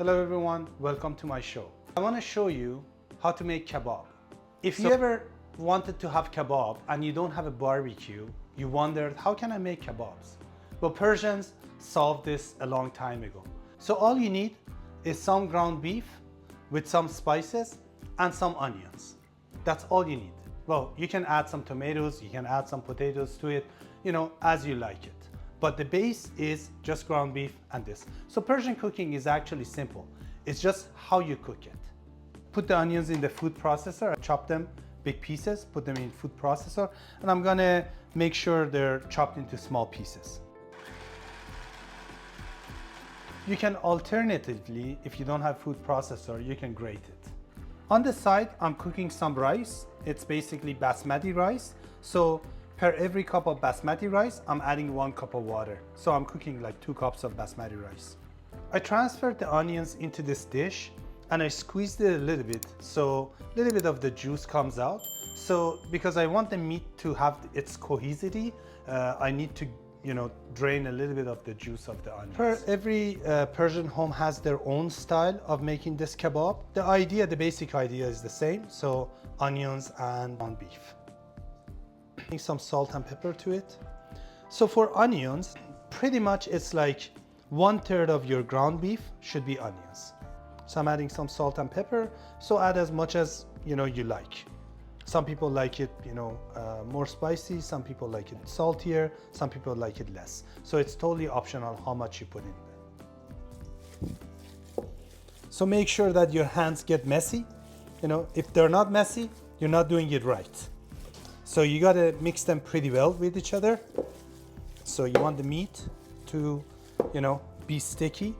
Hello everyone, welcome to my show. I want to show you how to make kebab. If you ever wanted to have kebab and you don't have a barbecue, you wondered, how can I make kebabs? Well, Persians solved this a long time ago. So all you need is some ground beef with some spices and some onions. That's all you need. Well, you can add some tomatoes, you can add some potatoes to it, as you like it. But the base is just ground beef and this. So Persian cooking is actually simple. It's just how you cook it. Put the onions in the food processor, chop them big pieces, put them in food processor, and I'm gonna make sure they're chopped into small pieces. You can alternatively, if you don't have food processor, you can grate it. On the side, I'm cooking some rice. It's basically basmati rice. So per every cup of basmati rice, I'm adding 1 cup of water. So I'm cooking like 2 cups of basmati rice. I transferred the onions into this dish and I squeezed it a little bit, so a little bit of the juice comes out. So because I want the meat to have its cohesivity, I need to drain a little bit of the juice of the onions. Every Persian home has their own style of making this kebab. The basic idea is the same, so onions and ground beef. Some salt and pepper to it. So for onions, pretty much it's like 1/3 of your ground beef should be onions. So I'm adding some salt and pepper, so add as much as you like. Some people like it more spicy, some people like it saltier, some people like it less. So it's totally optional how much you put in there. So make sure that your hands get messy. If they're not messy, you're not doing it right. So you gotta mix them pretty well with each other. So you want the meat to, be sticky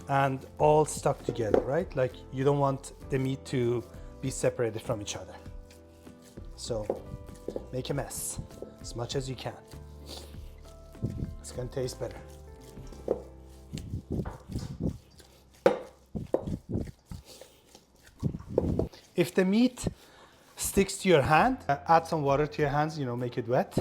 and all stuck together, right? Like you don't want the meat to be separated from each other. So make a mess as much as you can. It's gonna taste better. If the meat sticks to your hand, add some water to your hands, make it wet,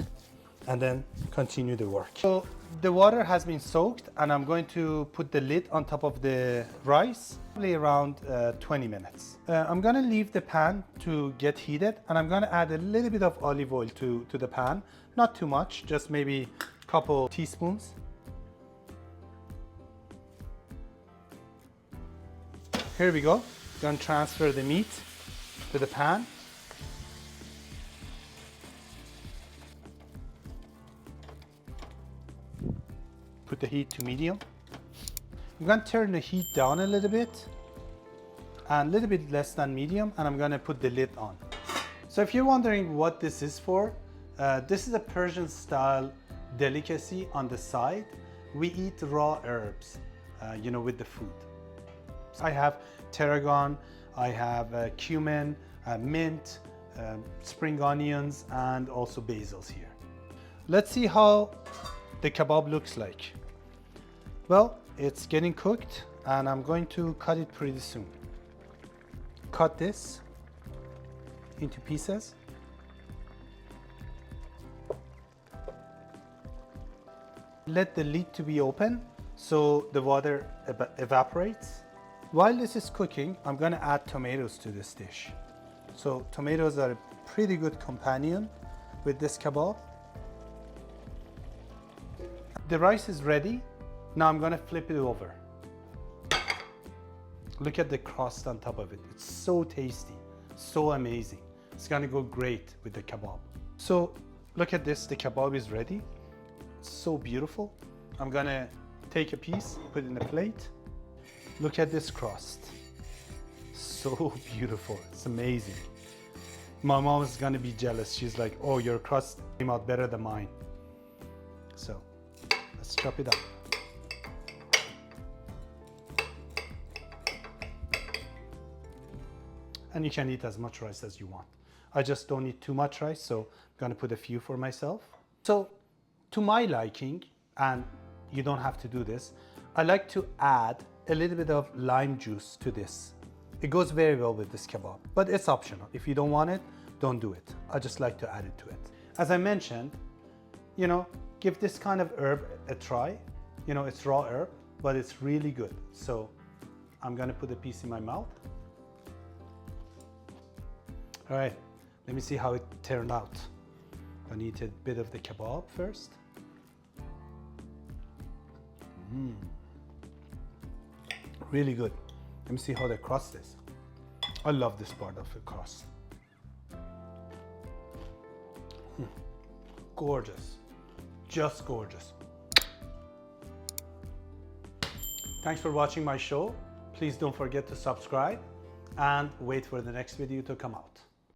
and then continue the work. So the water has been soaked and I'm going to put the lid on top of the rice, probably around 20 minutes. I'm gonna leave the pan to get heated and I'm gonna add a little bit of olive oil to the pan. Not too much, just maybe a couple teaspoons. Here we go. Gonna transfer the meat to the pan. Put the heat to medium. I'm going to turn the heat down a little bit and a little bit less than medium, and I'm going to put the lid on. So if you're wondering what this is for, this is a Persian style delicacy on the side. We eat raw herbs, with the food. So I have tarragon, I have cumin, mint, spring onions, and also basils here. Let's see how the kebab looks like. Well, it's getting cooked and I'm going to cut it pretty soon. Cut this into pieces. Let the lid to be open so the water evaporates. While this is cooking, I'm going to add tomatoes to this dish. So tomatoes are a pretty good companion with this kebab. The rice is ready. Now I'm gonna flip it over. Look at the crust on top of it. It's so tasty, so amazing. It's gonna go great with the kebab. So look at this, the kebab is ready. It's so beautiful. I'm gonna take a piece, put it in a plate. Look at this crust. So beautiful, it's amazing. My mom is gonna be jealous. She's like, oh, your crust came out better than mine. So let's chop it up. And you can eat as much rice as you want. I just don't eat too much rice, so I'm gonna put a few for myself. So to my liking, and you don't have to do this, I like to add a little bit of lime juice to this. It goes very well with this kebab, but it's optional. If you don't want it, don't do it. I just like to add it to it. As I mentioned, give this kind of herb a try. It's raw herb, but it's really good. So I'm gonna put a piece in my mouth. All right, let me see how it turned out. I need a bit of the kebab first. Really good. Let me see how the crust is. I love this part of the crust. Gorgeous, just gorgeous. Thanks for watching my show. Please don't forget to subscribe and wait for the next video to come out.